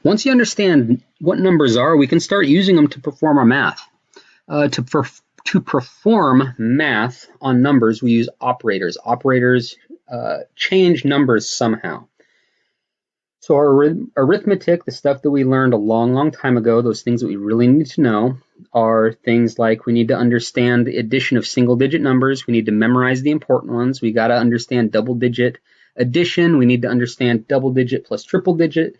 Once you understand what numbers are, we can start using them to perform our math. To perform math on numbers, we use operators. Operators change numbers somehow. So our arithmetic, the stuff that we learned a long time ago, those things that we really need to know, are things like we need to understand the addition of single-digit numbers. We need to memorize the important ones. We got to understand double-digit addition. We need to understand double-digit plus triple-digit.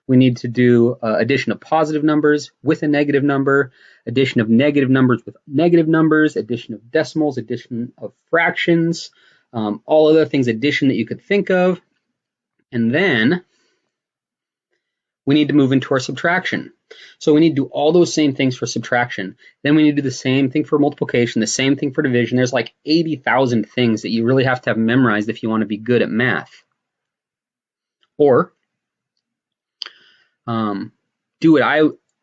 We need to do addition of positive numbers with a negative number, addition of negative numbers with negative numbers, addition of decimals, addition of fractions, all other things, addition that you could think of. And then we need to move into our subtraction. So we need to do all those same things for subtraction. Then we need to do the same thing for multiplication, the same thing for division. There's like 80,000 things that you really have to have memorized if you want to be good at math. Or do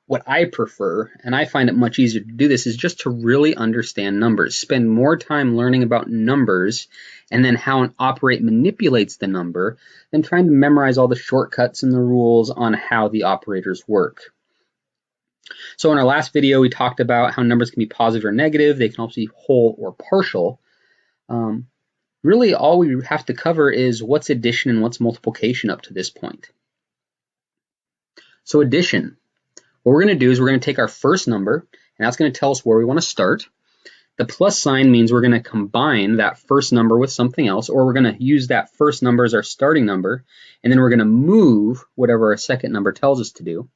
what I prefer, and I find it much easier to do this, is just to really understand numbers. Spend more time learning about numbers and then how an operator manipulates the number than trying to memorize all the shortcuts and the rules on how the operators work. So in our last video, we talked about how numbers can be positive or negative. They can also be whole or partial. Really, all we have to cover is what's addition and what's multiplication up to this point. So addition. What we're going to do is we're going to take our first number, and that's going to tell us where we want to start. The plus sign means we're going to combine that first number with something else, or we're going to use that first number as our starting number, and then we're going to move whatever our second number tells us to do.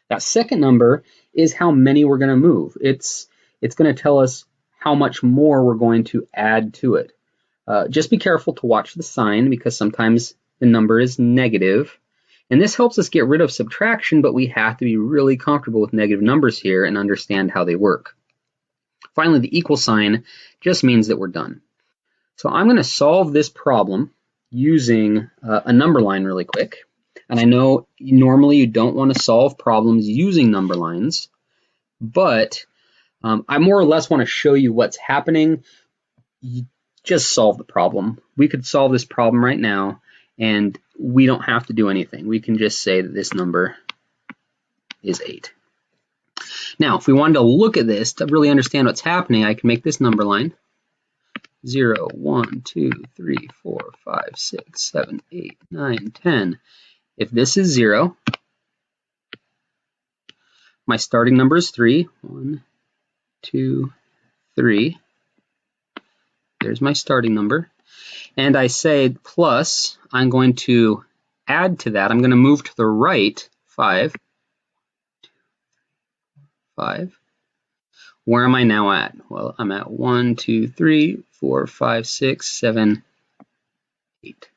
That second number is how many we're going to move. It's going to tell us how much more we're going to add to it. Just be careful to watch the sign, because sometimes the number is negative. And this helps us get rid of subtraction, but we have to be really comfortable with negative numbers here and understand how they work. Finally, the equal sign just means that we're done. So I'm going to solve this problem using a number line really quick. And I know normally you don't want to solve problems using number lines, but I more or less want to show you what's happening. You just solve the problem. We could solve this problem right now, and we don't have to do anything. We can just say that this number is 8. Now, if we wanted to look at this to really understand what's happening, I can make this number line 0, 1, 2, 3, 4, 5, 6, 7, 8, 9, 10. If this is 0, my starting number is 3. 1, 2, 3. There's my starting number. And I say plus, I'm going to add to that. I'm going to move to the right 5. 5. Where am I now at? Well, I'm at 1, 2, 3, 4, 5, 6, 7, 8.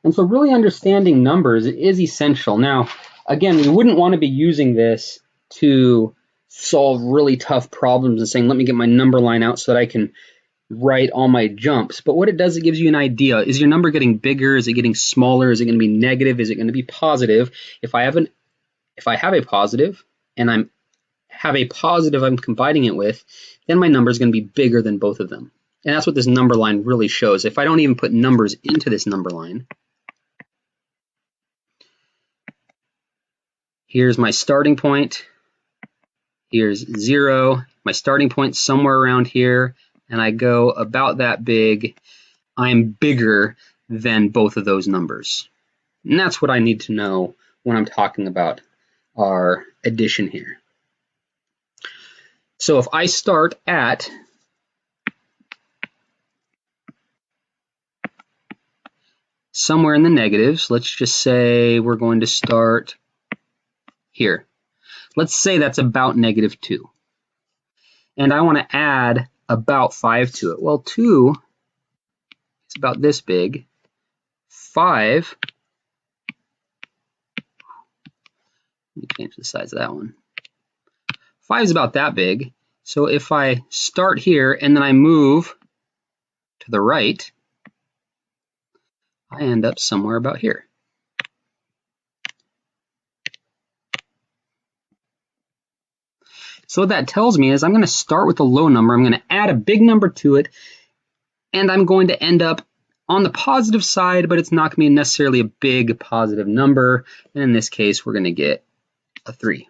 And so really understanding numbers is essential. Now, again, we wouldn't want to be using this to solve really tough problems and saying, let me get my number line out so that I can write all my jumps. But what it does, it gives you an idea. Is your number getting bigger? Is it getting smaller? Is it going to be negative? Is it going to be positive? If I have a positive and I'm combining it with, then my number is going to be bigger than both of them. And that's what this number line really shows. If I don't even put numbers into this number line, here's my starting point. Here's 0. My starting point somewhere around here, and I go about that big. I'm bigger than both of those numbers. And that's what I need to know when I'm talking about our addition here. So if I start at somewhere in the negatives, let's just say we're going to start here. Let's say that's about -2. And I want to add about 5 to it. Well, 2 is about this big. 5, let me change the size of that one. 5 is about that big. So if I start here and then I move to the right, I end up somewhere about here. So what that tells me is I'm going to start with a low number. I'm going to add a big number to it, and I'm going to end up on the positive side, but it's not going to be necessarily a big positive number. And in this case, we're going to get a 3.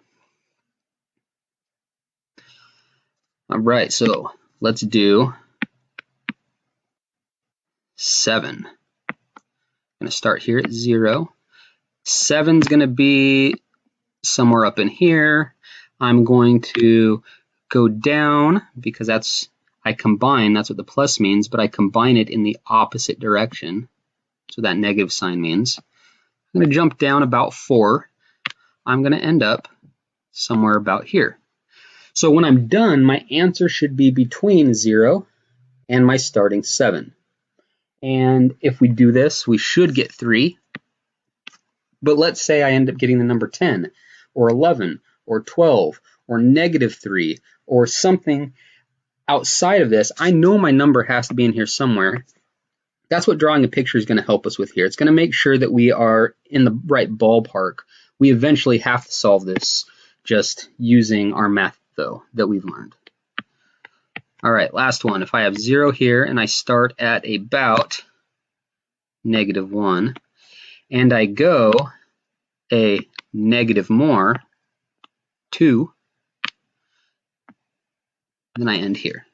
All right, so let's do 7. I'm going to start here at 0. 7's going to be somewhere up in here. I'm going to go down because I combine, that's what the plus means, but I combine it in the opposite direction. So that negative sign means. I'm going to jump down about 4. I'm going to end up somewhere about here. So when I'm done, my answer should be between 0 and my starting 7. And if we do this, we should get 3. But let's say I end up getting the number 10 or 11 or 12 or -3 or something outside of this. I know my number has to be in here somewhere. That's what drawing a picture is going to help us with here. It's going to make sure that we are in the right ballpark. We eventually have to solve this just using our math, though, that we've learned. All right, last one. If I have 0 here and I start at about -1 and I go a negative more, 2, then I end here.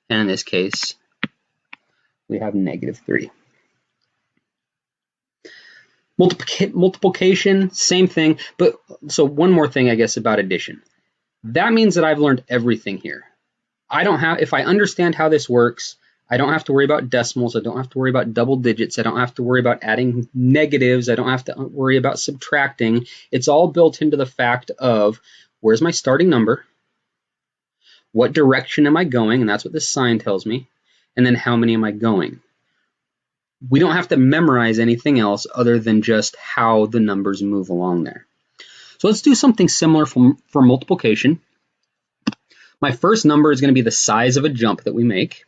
And in this case, we have -3. Multiplication, same thing. But so one more thing, I guess, about addition. That means that I've learned everything here. If I understand how this works, I don't have to worry about decimals. I don't have to worry about double digits. I don't have to worry about adding negatives. I don't have to worry about subtracting. It's all built into the fact of where's my starting number? What direction am I going? And that's what this sign tells me. And then how many am I going? We don't have to memorize anything else other than just how the numbers move along there. So let's do something similar for multiplication. My first number is going to be the size of a jump that we make.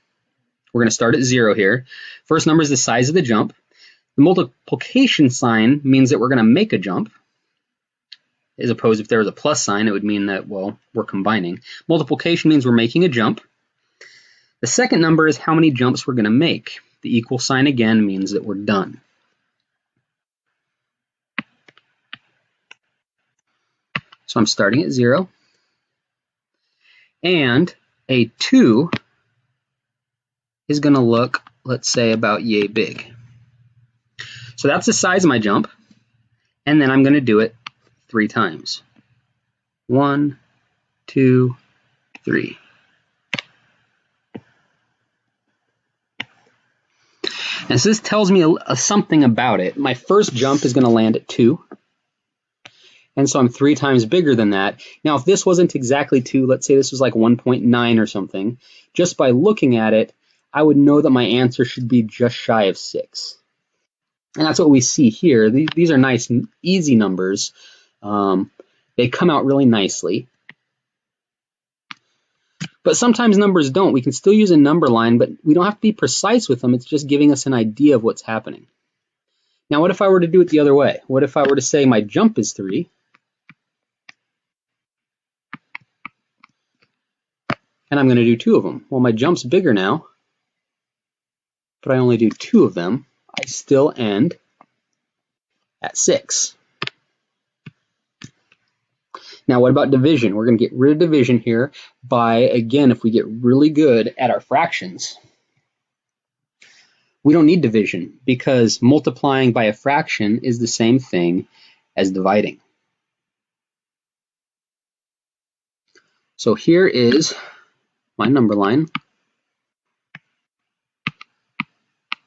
We're going to start at 0 here. First number is the size of the jump. The multiplication sign means that we're going to make a jump. As opposed, if there was a plus sign, it would mean that, well, we're combining. Multiplication means we're making a jump. The second number is how many jumps we're going to make. The equal sign again means that we're done. So I'm starting at 0. And a 2 is going to look, let's say, about yay big. So that's the size of my jump. And then I'm going to do it 3 times. 1, 2, 3. And so this tells me something about it. My first jump is going to land at 2. And so I'm 3 times bigger than that. Now, if this wasn't exactly 2, let's say this was like 1.9 or something, just by looking at it, I would know that my answer should be just shy of 6. And that's what we see here. These are nice, easy numbers. They come out really nicely. But sometimes numbers don't. We can still use a number line, but we don't have to be precise with them. It's just giving us an idea of what's happening. Now, what if I were to do it the other way? What if I were to say my jump is 3, and I'm going to do 2 of them? Well, my jump's bigger now, but I only do 2 of them. I still end at 6. Now, what about division? We're going to get rid of division here by, again, if we get really good at our fractions, we don't need division because multiplying by a fraction is the same thing as dividing. So here is my number line.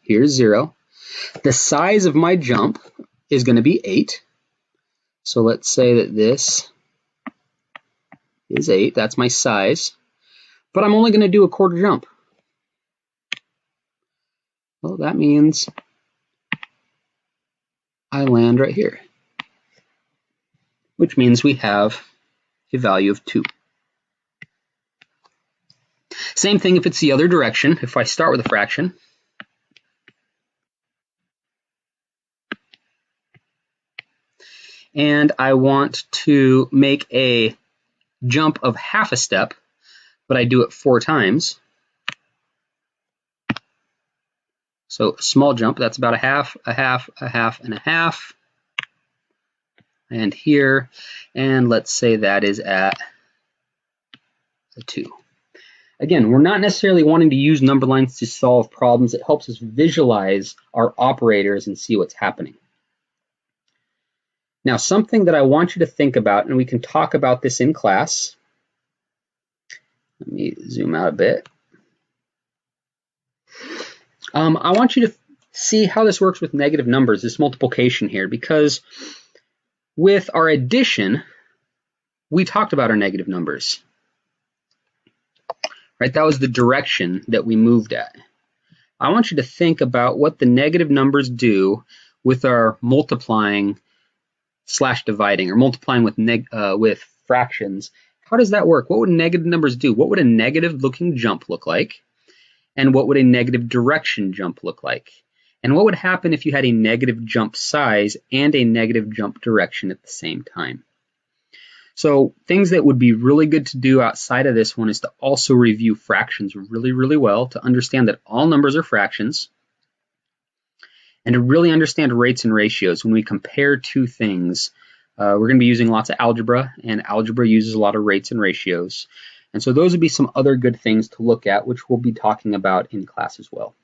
Here's 0. The size of my jump is going to be 8. So let's say that this is 8. That's my size. But I'm only going to do a quarter jump. Well, that means I land right here, which means we have a value of 2. Same thing if it's the other direction. If I start with a fraction, and I want to make a jump of half a step, but I do it 4 times. So small jump, that's about a half, a half, a half, and a half. And here, and let's say that is at a 2. Again, we're not necessarily wanting to use number lines to solve problems. It helps us visualize our operators and see what's happening. Now, something that I want you to think about, and we can talk about this in class. Let me zoom out a bit. I want you to see how this works with negative numbers, this multiplication here, because with our addition, we talked about our negative numbers. Right? That was the direction that we moved at. I want you to think about what the negative numbers do with our multiplying / dividing, or multiplying with fractions. How does that work? What would negative numbers do? What would a negative looking jump look like? And what would a negative direction jump look like? And what would happen if you had a negative jump size and a negative jump direction at the same time? So things that would be really good to do outside of this one is to also review fractions really, really well, to understand that all numbers are fractions, and to really understand rates and ratios. When we compare two things, we're going to be using lots of algebra, and algebra uses a lot of rates and ratios. And so those would be some other good things to look at, which we'll be talking about in class as well.